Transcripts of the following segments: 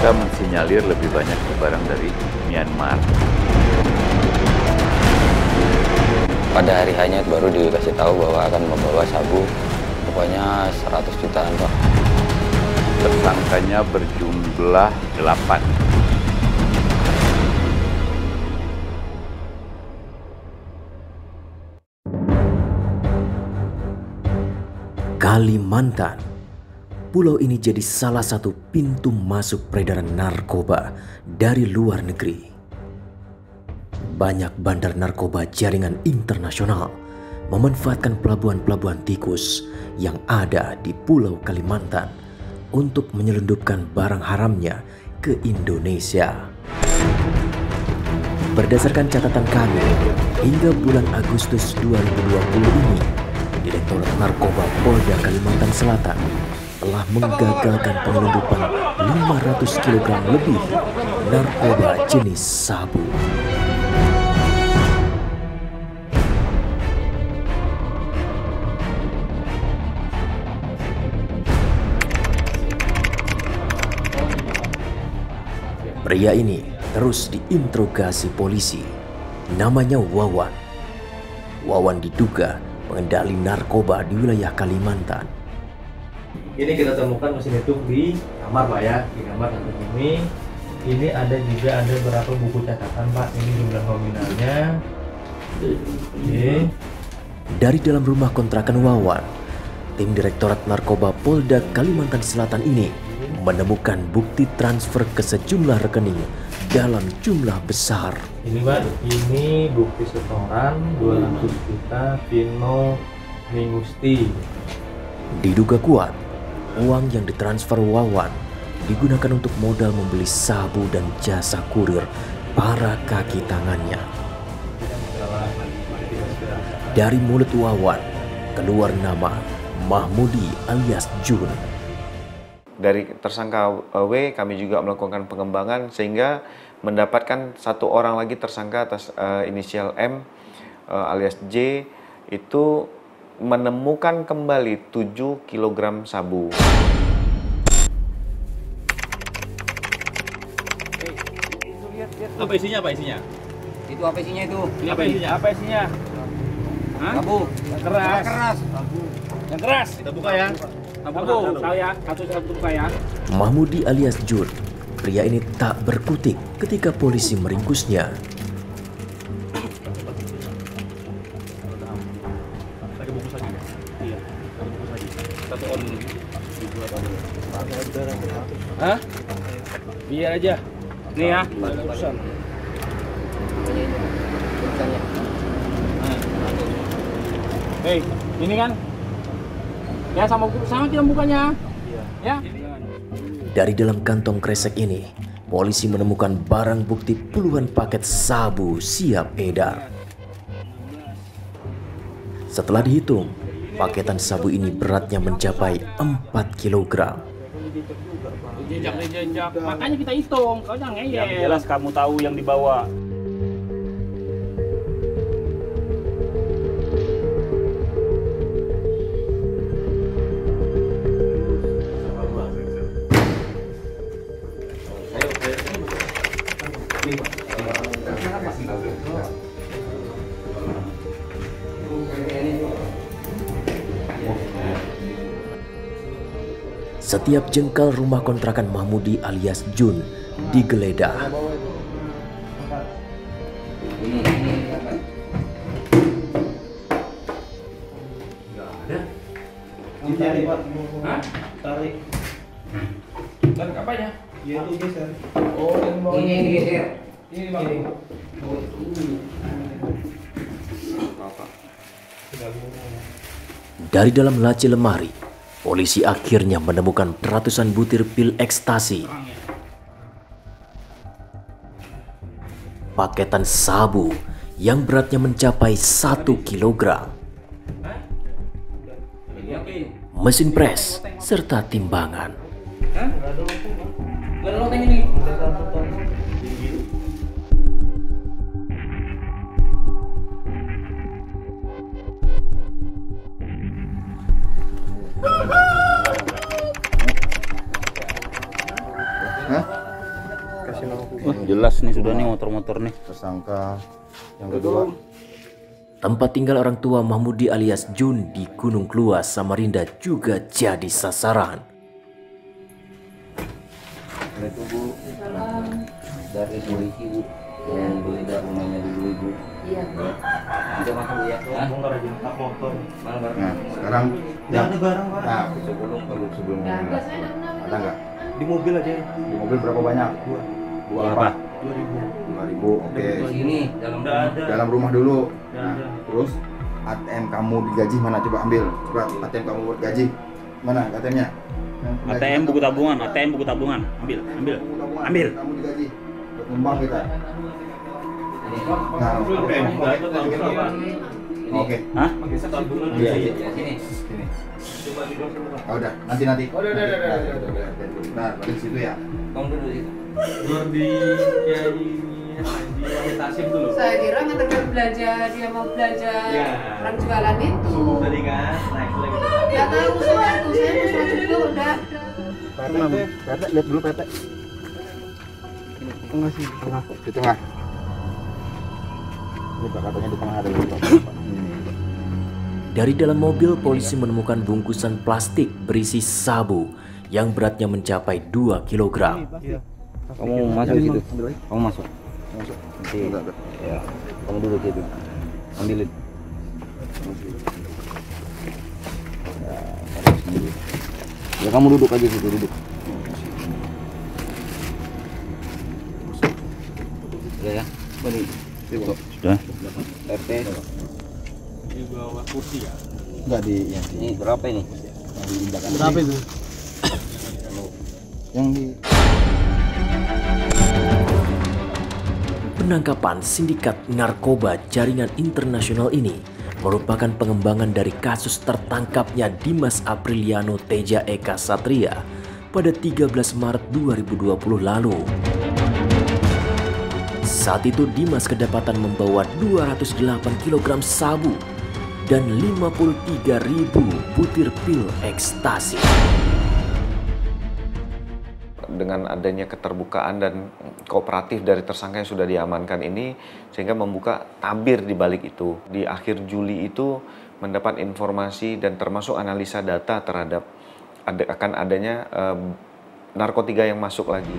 kita mensinyalir lebih banyak barang dari Myanmar. Pada hari hanya baru dikasih tahu bahwa akan membawa sabu, pokoknya 100 jutaan, Pak. Tersangkanya berjumlah 8. Kalimantan. Pulau ini jadi salah satu pintu masuk peredaran narkoba dari luar negeri. Banyak bandar narkoba jaringan internasional memanfaatkan pelabuhan-pelabuhan tikus yang ada di Pulau Kalimantan untuk menyelundupkan barang haramnya ke Indonesia. Berdasarkan catatan kami, hingga bulan Agustus 2020 ini, Direktorat Narkoba Polda Kalimantan Selatan telah menggagalkan penyelundupan 500 kg lebih narkoba jenis sabu. Pria ini terus diinterogasi polisi. Namanya Wawan. Wawan diduga pengendali narkoba di wilayah Kalimantan. Ini kita temukan mesin itu di kamar, Pak, ya. Di kamar satu ini. Ini ada beberapa buku catatan, Pak. Ini jumlah nominalnya. Oke. Dari dalam rumah kontrakan Wawan, tim Direktorat Narkoba Polda Kalimantan Selatan ini menemukan bukti transfer ke sejumlah rekening dalam jumlah besar. Ini, Pak, ini bukti setoran 200 juta Vino Mingusti. Diduga kuat, uang yang ditransfer Wawan digunakan untuk modal membeli sabu dan jasa kurir para kaki tangannya. Dari mulut Wawan keluar nama Mahmudi alias Jun. Dari tersangka W kami juga melakukan pengembangan sehingga mendapatkan satu orang lagi tersangka atas inisial M alias J itu menemukan kembali 7 kg sabu. Apa isinya? Apa isinya? Itu apa isinya itu? Ini apa isinya? Apa isinya? Hah? Sabu. Yang keras. Keras. Yang keras. Kita buka ya. Sabu. Saya satu buka ya. Mahmudi alias Jun, pria ini tak berkutik ketika polisi meringkusnya. Saya bungkus lagi. Iya. Satu bungkus lagi. Satu on. Hah? Biar aja. Nih ya. Bungkusan. Hei, ini kan? Ya sama kita bukanya. Ya. Dari dalam kantong kresek ini, polisi menemukan barang bukti puluhan paket sabu siap edar. Setelah dihitung, paketan sabu ini beratnya mencapai 4 kg. Jejak. Makanya kita hitung. Kau jangan ngeyel. Yang jelas kamu tahu yang dibawa. Setiap jengkal rumah kontrakan Mahmudi alias Jun digeledah. Tarik, Pak. Hah? Tarik. Tarik apanya? Ya, itu geser. Oh, yang bawah Ini yang digeser. Ini Bang. Dari dalam laci lemari, polisi akhirnya menemukan ratusan butir pil ekstasi, paketan sabu yang beratnya mencapai 1 kg, mesin pres, serta timbangan. Gak ada loteng ini. Jelas nih sudah nih motor-motor nih. Tersangka yang kedua. Tempat tinggal orang tua Mahmudi alias Jun di Gunung Kluas, Samarinda juga jadi sasaran. Itu Bu, dari polisi Bu, yang geledah rumahnya dulu Ibu. Iya Bu. Bisa masuk Bu ya? Bongkar aja motor. Nah, sekarang Nggak ada barang Pak. nah, sebelum ada nggak? Di mobil aja. Di mobil berapa banyak? Dua apa? 2.000. Oke. Ini dalam Nggak ada. Dalam rumah dulu. Nggak Nah, ada. terus ATM kamu digaji mana? Coba ambil. Coba ATM kamu buat gaji. Mana ATM-nya? ATM buku tabungan, ATM buku tabungan. Ambil. Ambil. Kamu digaji. Buat ngembang kita. Nah, oke. Hah? Iya, iya. sini. Sini. Oh, udah, nanti. Udah. Bentar, balik situ ya. Kamu duduk situ. Di Tasim dulu. Saya kira ngantarkan belanja, dia mau belanja Ya. orang jualan itu. Tadi kan naik lagi. Gak tahu saya itu, saya mau juga udah. PT, lihat dulu PT. Tengah sih, tengah. Di tengah. Ini Pak, katanya di tengah ada dulu Pak. Dari dalam mobil, polisi menemukan bungkusan plastik berisi sabu yang beratnya mencapai 2 kg. Kamu masuk situ. Kamu masuk. Nanti. Ya. Kamu duduk situ. Ambilin. Ya, taruh sendiri. Ya kamu duduk aja situ, duduk. Sudah ya. Balik. Sudah. RT. Di bawah kursi ya. Enggak di yang Ini berapa ini? berapa itu? Yang di Penangkapan sindikat narkoba jaringan internasional ini merupakan pengembangan dari kasus tertangkapnya Dimas Apriliano Teja Eka Satria pada 13 Maret 2020 lalu. Saat itu Dimas kedapatan membawa 208 kg sabu dan 53.000 butir pil ekstasi. Dengan adanya keterbukaan dan kooperatif dari tersangka yang sudah diamankan ini, sehingga membuka tabir di balik itu. Di akhir Juli itu mendapat informasi dan termasuk analisa data terhadap akan adanya narkotika yang masuk lagi.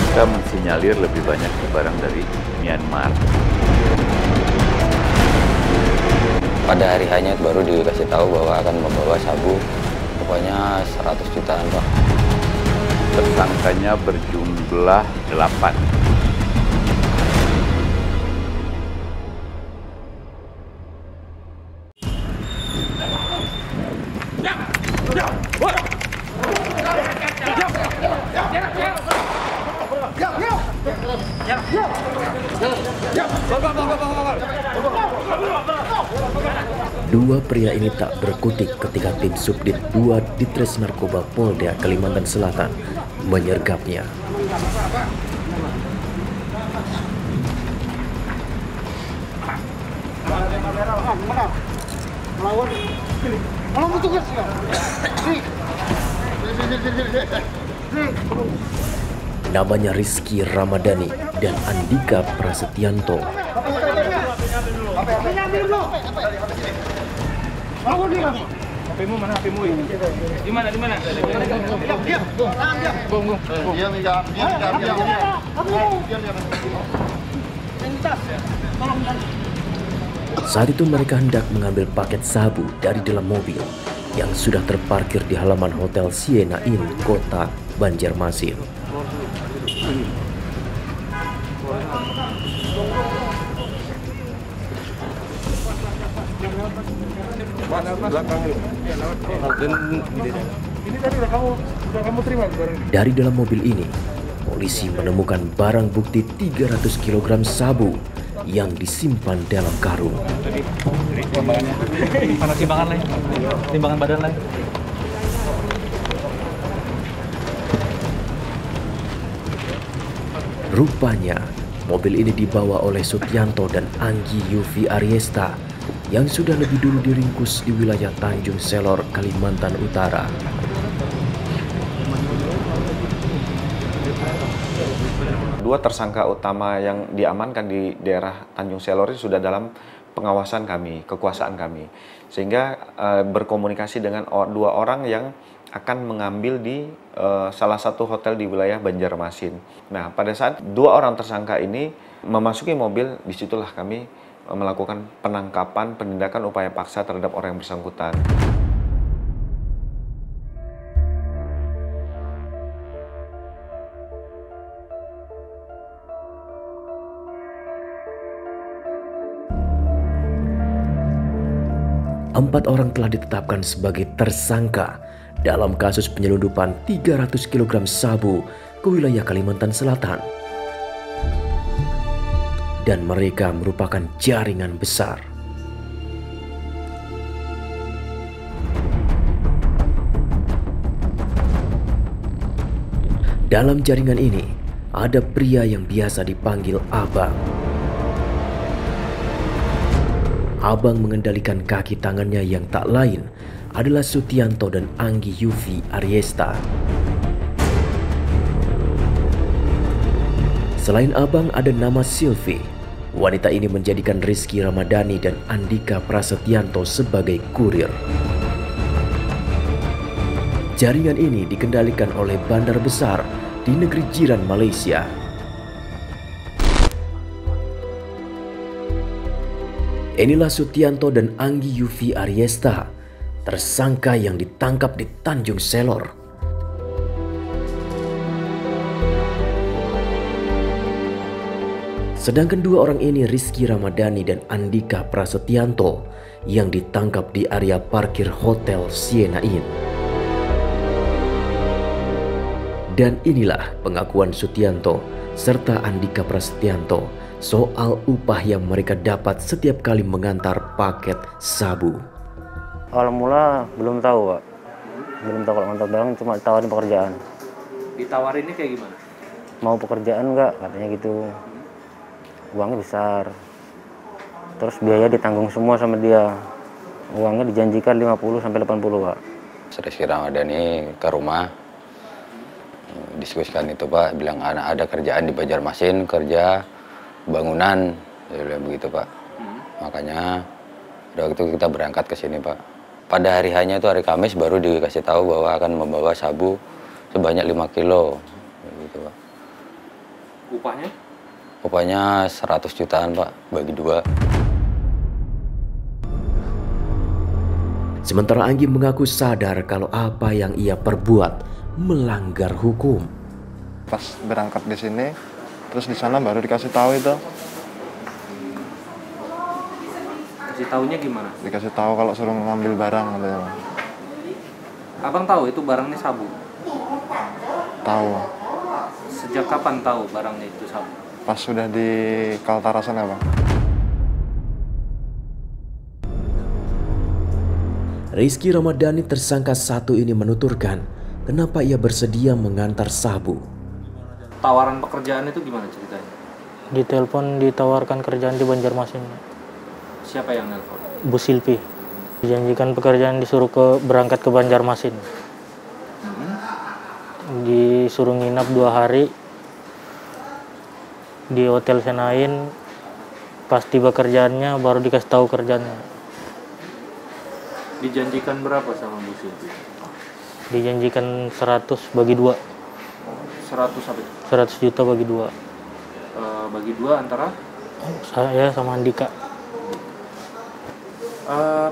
Kita mensinyalir lebih banyak barang dari Myanmar. Pada hari hanya baru dikasih tahu bahwa akan membawa sabu, pokoknya 100 jutaan Pak. Tersangkanya berjumlah 8. Dua pria ini tak berkutik ketika tim Subdit 2 Ditres Narkoba Polda Kalimantan Selatan menyergapnya. Namanya Rizky Ramadhani dan Andika Prasetyanto. HP-mu mana HP-mu ini? Di mana? Saat itu mereka hendak mengambil paket sabu dari dalam mobil yang sudah terparkir di halaman Hotel Siena Inn, Kota Banjarmasin. Dari dalam mobil ini, polisi menemukan barang bukti 300 kg sabu yang disimpan dalam karung. Mana timbangan lain? Timbangan badan lain? Rupanya, Mobil ini dibawa oleh Sutianto dan Anggi Yufi Ariesta yang sudah lebih dulu diringkus di wilayah Tanjung Selor, Kalimantan Utara. Dua tersangka utama yang diamankan di daerah Tanjung Selor sudah dalam pengawasan kami, kekuasaan kami. Sehingga berkomunikasi dengan dua orang yang akan mengambil di salah satu hotel di wilayah Banjarmasin. Nah, pada saat dua orang tersangka ini memasuki mobil, disitulah kami melakukan penangkapan, penindakan upaya paksa terhadap orang yang bersangkutan. Empat orang telah ditetapkan sebagai tersangka dalam kasus penyelundupan 300 kg sabu ke wilayah Kalimantan Selatan. Dan mereka merupakan jaringan besar. Dalam jaringan ini, ada pria yang biasa dipanggil Abang. Abang mengendalikan kaki tangannya yang tak lain adalah Sutianto dan Anggi Yufi Ariesta. Selain Abang, ada nama Silvi. Wanita ini menjadikan Rizky Ramadhani dan Andika Prasetyanto sebagai kurir. Jaringan ini dikendalikan oleh bandar besar di negeri jiran Malaysia. Inilah Sutianto dan Anggi Yufi Ariesta, tersangka yang ditangkap di Tanjung Selor. Sedangkan dua orang ini, Rizky Ramadhani dan Andika Prasetyanto, yang ditangkap di area parkir Hotel Sienna Inn. Dan inilah pengakuan Sutianto serta Andika Prasetyanto soal upah yang mereka dapat setiap kali mengantar paket sabu. Awal mula belum tahu, Pak. Belum tahu kalau ngantar barang, cuma ditawarin pekerjaan. Ditawarinnya kayak gimana? Mau pekerjaan nggak, katanya gitu. Uangnya besar. Terus biaya ditanggung semua sama dia. Uangnya dijanjikan 50 sampai 80, Pak. Rizky Ramadhani ke rumah. Diskusikan itu, Pak. Bilang ada kerjaan di Banjarmasin, kerja bangunan. Dia bilang begitu, Pak. Makanya waktu itu kita berangkat ke sini, Pak. Pada hari hanya itu hari Kamis baru dikasih tahu bahwa akan membawa sabu sebanyak 5 kilo. Gitu, Pak. Upahnya? Upahnya 100 jutaan, Pak, bagi dua. Sementara Anggi mengaku sadar kalau apa yang ia perbuat melanggar hukum. Pas berangkat di sini, terus di sana baru dikasih tahu itu. Kasih taunya gimana? Dikasih tahu kalau suruh ngambil barang katanya. Abang tahu itu barangnya sabu? Tahu. Sejak kapan tahu barangnya itu sabu? Pas sudah di Kaltara sana, Bang. Rizky Ramadhani, tersangka satu ini, menuturkan kenapa ia bersedia mengantar sabu. Tawaran pekerjaan itu gimana ceritanya? Di telepon ditawarkan kerjaan di Banjarmasin. Siapa yang nelpon? Bu Silvi. Dijanjikan pekerjaan, disuruh berangkat ke Banjarmasin. Disuruh nginap 2 hari di Hotel Sienna Inn. Pas tiba kerjaannya baru dikasih tahu kerjaannya. Dijanjikan berapa sama Bu Silvi? Dijanjikan 100 bagi 2. 100 apa? 100 juta bagi 2. Bagi 2 antara? Saya sama Andika.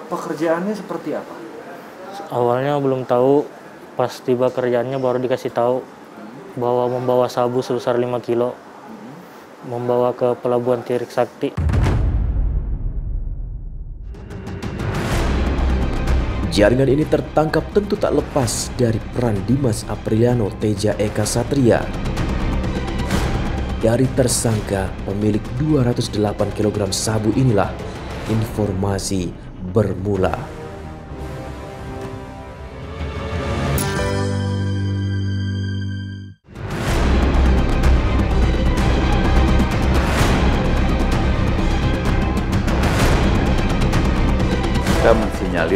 Pekerjaannya seperti apa? Awalnya belum tahu, pas tiba kerjaannya baru dikasih tahu bahwa membawa sabu sebesar 5 kilo. Membawa ke Pelabuhan Tirik Sakti. Jaringan ini tertangkap tentu tak lepas dari peran Dimas Apriliano Teja Eka Satria. Dari tersangka pemilik 208 kg sabu inilah informasi bermula.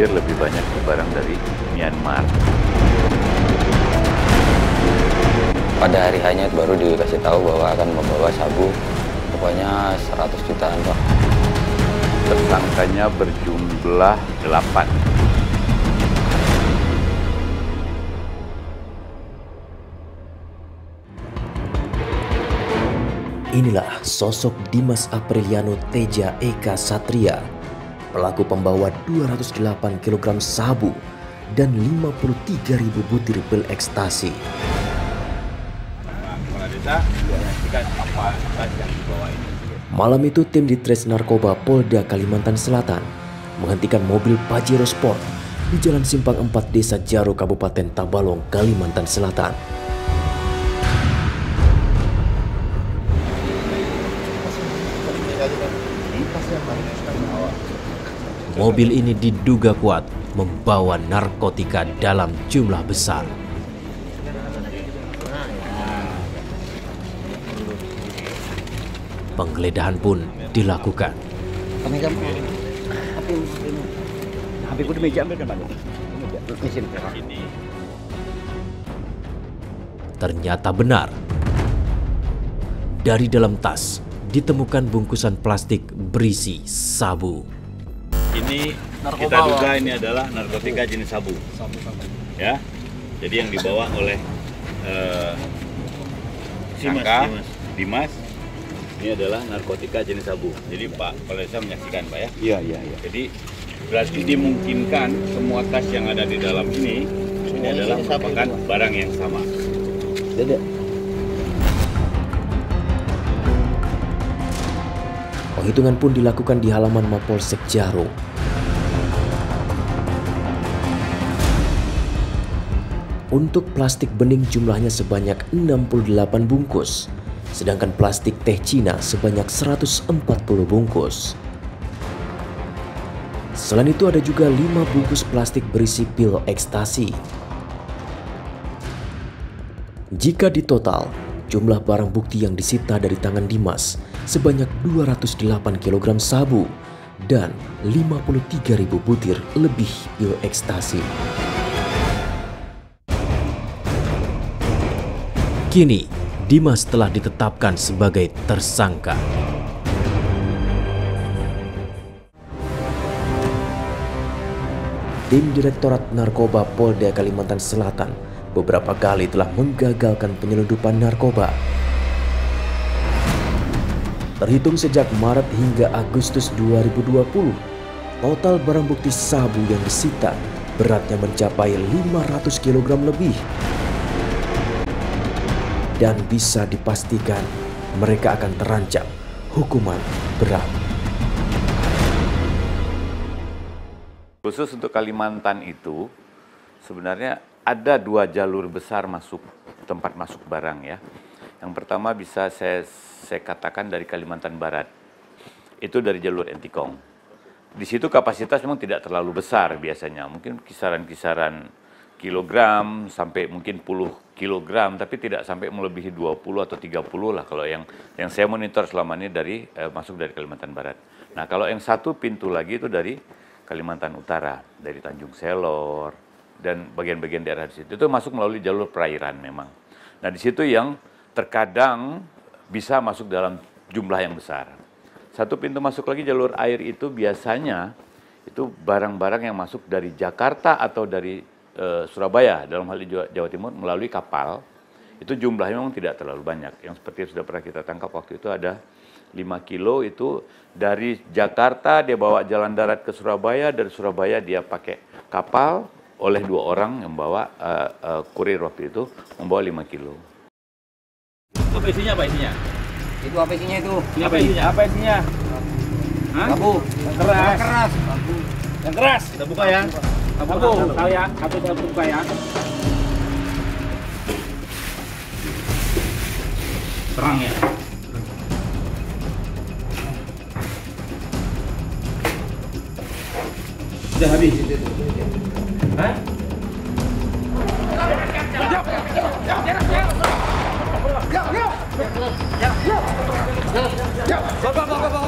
diprediksi lebih banyak barang dari Myanmar. Pada hari hanya baru dikasih tahu bahwa akan membawa sabu, pokoknya 100 jutaan Pak. Tersangkanya berjumlah 8. Inilah sosok Dimas Apriliano Teja Eka Satria, pelaku pembawa 208 kg sabu dan 53.000 butir pil ekstasi. Malam itu tim Ditres Narkoba Polda Kalimantan Selatan menghentikan mobil Pajero Sport di Jalan Simpang 4 Desa Jaro Kabupaten Tabalong, Kalimantan Selatan. Mobil ini diduga kuat membawa narkotika dalam jumlah besar. Penggeledahan pun dilakukan. Ternyata benar. Dari dalam tas ditemukan bungkusan plastik berisi sabu. Ini kita duga ini adalah narkotika jenis sabu. Ya. Jadi yang dibawa oleh Dimas ini adalah narkotika jenis sabu. Jadi Pak, kalau saya menyaksikan Pak ya. Iya. Jadi berarti dimungkinkan semua tas yang ada di dalam ini adalah merupakan barang yang sama. Penghitungan pun dilakukan di halaman Mapolsek Jaro. Untuk plastik bening jumlahnya sebanyak 68 bungkus, sedangkan plastik teh Cina sebanyak 140 bungkus. Selain itu ada juga 5 bungkus plastik berisi pil ekstasi. Jika ditotal, jumlah barang bukti yang disita dari tangan Dimas sebanyak 208 kg sabu dan 53.000 butir lebih pil ekstasi. Kini, Dimas telah ditetapkan sebagai tersangka. Tim Direktorat Narkoba Polda Kalimantan Selatan beberapa kali telah menggagalkan penyelundupan narkoba. Terhitung sejak Maret hingga Agustus 2020, total barang bukti sabu yang disita beratnya mencapai 500 kg lebih. Dan bisa dipastikan mereka akan terancam hukuman berat. Khusus untuk Kalimantan itu sebenarnya ada 2 jalur besar tempat masuk barang ya. Yang pertama bisa saya katakan dari Kalimantan Barat. Itu dari jalur Entikong. Di situ kapasitas memang tidak terlalu besar biasanya. Mungkin kisaran kilogram sampai mungkin puluh kilogram, tapi tidak sampai melebihi 20 atau 30 lah kalau yang saya monitor selama ini dari masuk dari Kalimantan Barat. Nah, kalau yang satu pintu lagi itu dari Kalimantan Utara, dari Tanjung Selor dan bagian-bagian daerah di situ. Itu masuk melalui jalur perairan memang. Nah, di situ yang terkadang bisa masuk dalam jumlah yang besar. Satu pintu masuk lagi jalur air itu biasanya itu barang-barang yang masuk dari Jakarta atau dari Surabaya, dalam hal ini Jawa Timur, melalui kapal. Itu jumlahnya memang tidak terlalu banyak. Yang seperti yang sudah pernah kita tangkap waktu itu ada 5 kilo itu dari Jakarta dia bawa jalan darat ke Surabaya, dari Surabaya dia pakai kapal oleh 2 orang yang bawa kurir waktu itu membawa 5 kilo. Apa isinya, Pak, isinya? Itu apa isinya itu? Ini apa isinya? Apa isinya? Hah? Sabu. Yang keras. Keras. Yang keras. Kita buka ya. Sabu. Tahu ya. Satu buka ya. Terang ya. Sudah habis. Hah? Bapak.